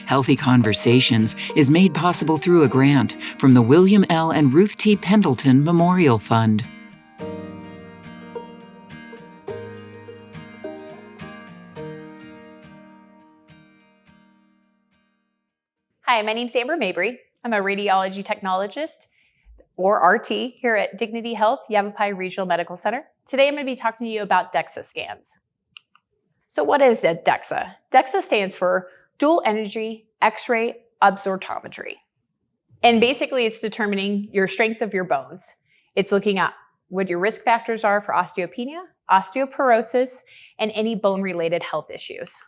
Healthy Conversations is made possible through a grant from the William L. and Ruth T. Pendleton Memorial Fund. Hi, my name's Mabry. I'm a radiology technologist, or RT, here at Dignity Health, Yavapai Regional Medical Center. Today I'm going to be talking to you about DEXA scans. So what is a DEXA? DEXA stands for Dual Energy X-ray Absorptiometry. And basically it's determining your strength of your bones. It's looking at what your risk factors are for osteopenia, osteoporosis, and any bone-related health issues.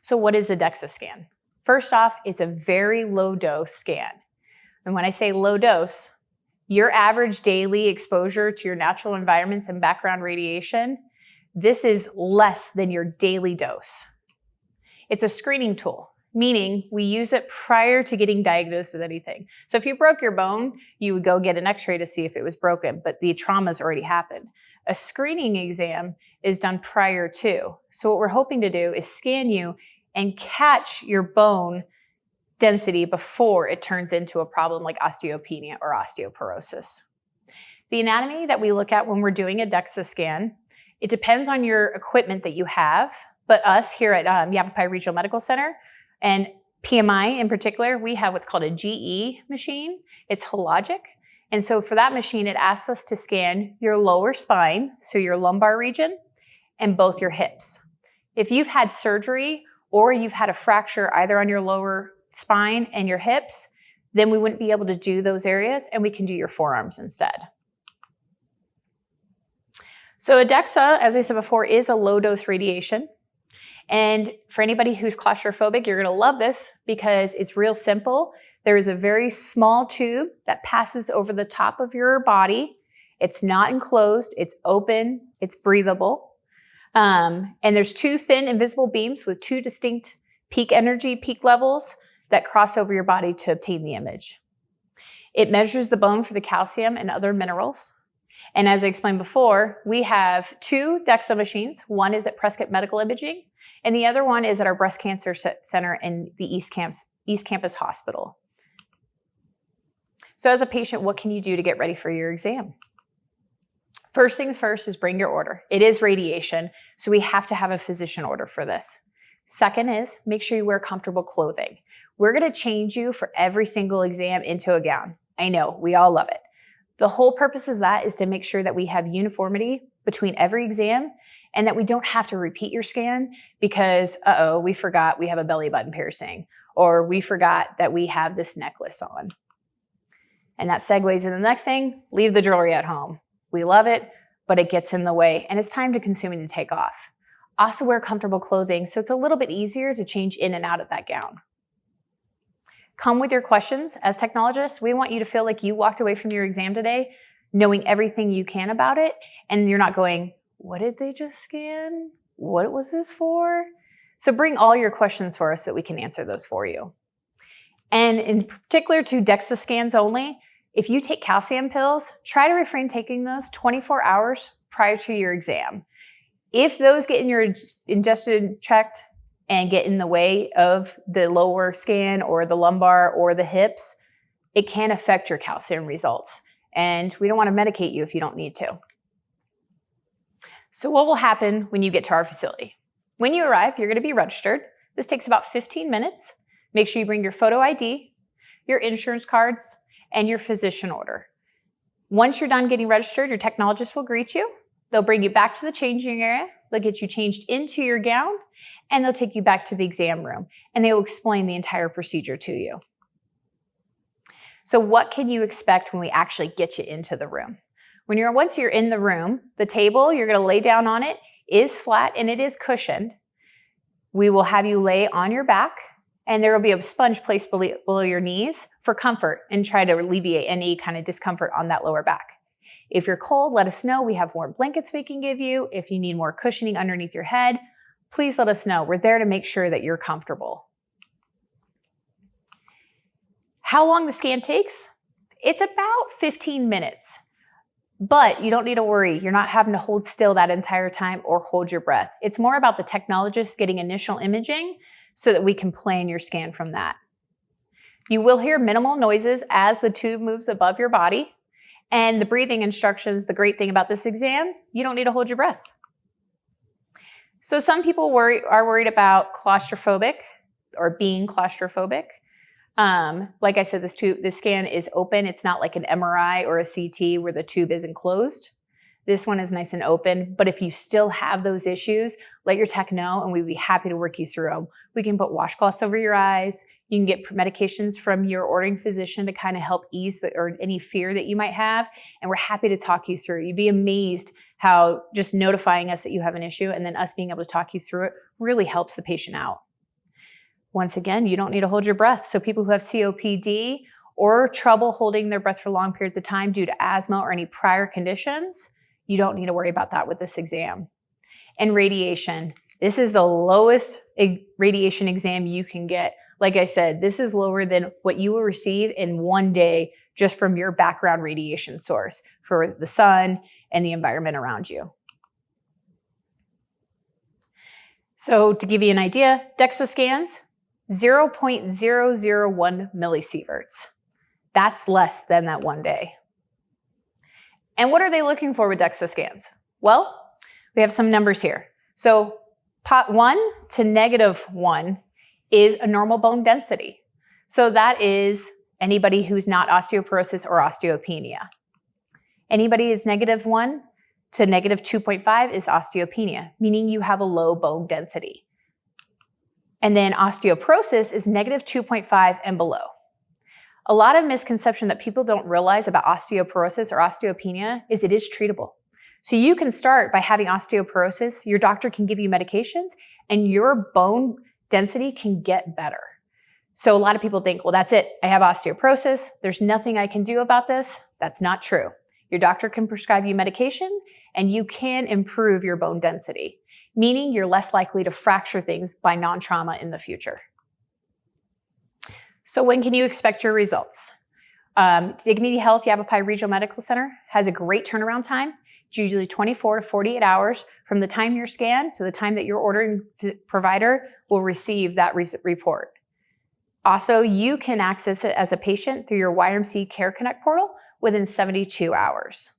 So what is a DEXA scan? First off, it's a very low dose scan. And when I say low dose, your average daily exposure to your natural environments and background radiation, this is less than your daily dose. It's a screening tool, meaning we use it prior to getting diagnosed with anything. So if you broke your bone, you would go get an x-ray to see if it was broken, but the trauma's already happened. A screening exam is done prior to. So what we're hoping to do is scan you and catch your bone density before it turns into a problem like osteopenia or osteoporosis. The anatomy that we look at when we're doing a DEXA scan, it depends on your equipment that you have, but us here at Yavapai Regional Medical Center and PMI in particular, we have what's called a GE machine. It's hologic. And so for that machine, it asks us to scan your lower spine, so your lumbar region, and both your hips. If you've had surgery or you've had a fracture either on your lower spine and your hips, then we wouldn't be able to do those areas and we can do your forearms instead. So a DEXA, as I said before, is a low dose radiation. And for anybody who's claustrophobic, you're gonna love this because it's real simple. There is a very small tube that passes over the top of your body. It's not enclosed, it's open, it's breathable. And there's two thin invisible beams with two distinct peak energy, peak levels that cross over your body to obtain the image. It measures the bone for the calcium and other minerals. And as I explained before, we have two DEXA machines. One is at Prescott Medical Imaging, and the other one is at our Breast Cancer Center in the East Campus Hospital. So as a patient, what can you do to get ready for your exam? First things first is bring your order. It is radiation, so we have to have a physician order for this. Second is make sure you wear comfortable clothing. We're gonna change you for every single exam into a gown. I know, we all love it. The whole purpose of that is to make sure that we have uniformity between every exam and that we don't have to repeat your scan because, we forgot we have a belly button piercing or we forgot that we have this necklace on. And that segues into the next thing, leave the jewelry at home. We love it, but it gets in the way and it's time to consume and to take off. Also wear comfortable clothing so it's a little bit easier to change in and out of that gown. Come with your questions. As technologists, we want you to feel like you walked away from your exam today knowing everything you can about it and you're not going, what did they just scan? What was this for? So bring all your questions for us so that we can answer those for you. And in particular to DEXA scans only, if you take calcium pills, try to refrain taking those 24 hours prior to your exam. If those get in your ingestion tract and get in the way of the lower scan or the lumbar or the hips, it can affect your calcium results. And we don't want to medicate you if you don't need to. So what will happen when you get to our facility? When you arrive, you're going to be registered. This takes about 15 minutes. Make sure you bring your photo ID, your insurance cards, and your physician order. Once you're done getting registered, your technologist will greet you. They'll bring you back to the changing area. They'll get you changed into your gown, and they'll take you back to the exam room, and they will explain the entire procedure to you. So what can you expect when we actually get you into the room? Once you're in the room, the table, you're gonna lay down on it, is flat and it is cushioned. We will have you lay on your back, and there will be a sponge placed below your knees for comfort and try to alleviate any kind of discomfort on that lower back. If you're cold, let us know. We have warm blankets we can give you. If you need more cushioning underneath your head, please let us know. We're there to make sure that you're comfortable. How long the scan takes? It's about 15 minutes, but you don't need to worry. You're not having to hold still that entire time or hold your breath. It's more about the technologist getting initial imaging so that we can plan your scan from that. You will hear minimal noises as the tube moves above your body. And the breathing instructions, the great thing about this exam, you don't need to hold your breath. So some people are worried about claustrophobic or being claustrophobic. Like I said, this scan is open. It's not like an MRI or a CT where the tube is enclosed. This one is nice and open, but if you still have those issues, let your tech know and we'd be happy to work you through them. We can put washcloths over your eyes. You can get medications from your ordering physician to kind of help ease or any fear that you might have, and we're happy to talk you through. You'd be amazed how just notifying us that you have an issue and then us being able to talk you through it really helps the patient out. Once again, you don't need to hold your breath. So people who have COPD or trouble holding their breath for long periods of time due to asthma or any prior conditions, you don't need to worry about that with this exam. And radiation. This is the lowest radiation exam you can get. Like I said, this is lower than what you will receive in one day just from your background radiation source for the sun and the environment around you. So to give you an idea, DEXA scans, 0.001 millisieverts. That's less than that one day. And what are they looking for with DEXA scans? Well, we have some numbers here. So pot 1 to -1 is a normal bone density. So that is anybody who's not osteoporosis or osteopenia. Anybody is -1 to -2.5 is osteopenia, meaning you have a low bone density. And then osteoporosis is -2.5 and below. A lot of misconception that people don't realize about osteoporosis or osteopenia is it is treatable. So you can start by having osteoporosis, your doctor can give you medications, and your bone density can get better. So a lot of people think, well, that's it. I have osteoporosis. There's nothing I can do about this. That's not true. Your doctor can prescribe you medication, and you can improve your bone density, meaning you're less likely to fracture things by non-trauma in the future. So when can you expect your results? Dignity Health Yavapai Regional Medical Center has a great turnaround time. It's usually 24 to 48 hours from the time you're scanned to the time that your ordering provider will receive that report. Also, you can access it as a patient through your YMC Care Connect portal within 72 hours.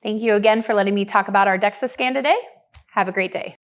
Thank you again for letting me talk about our DEXA scan today. Have a great day.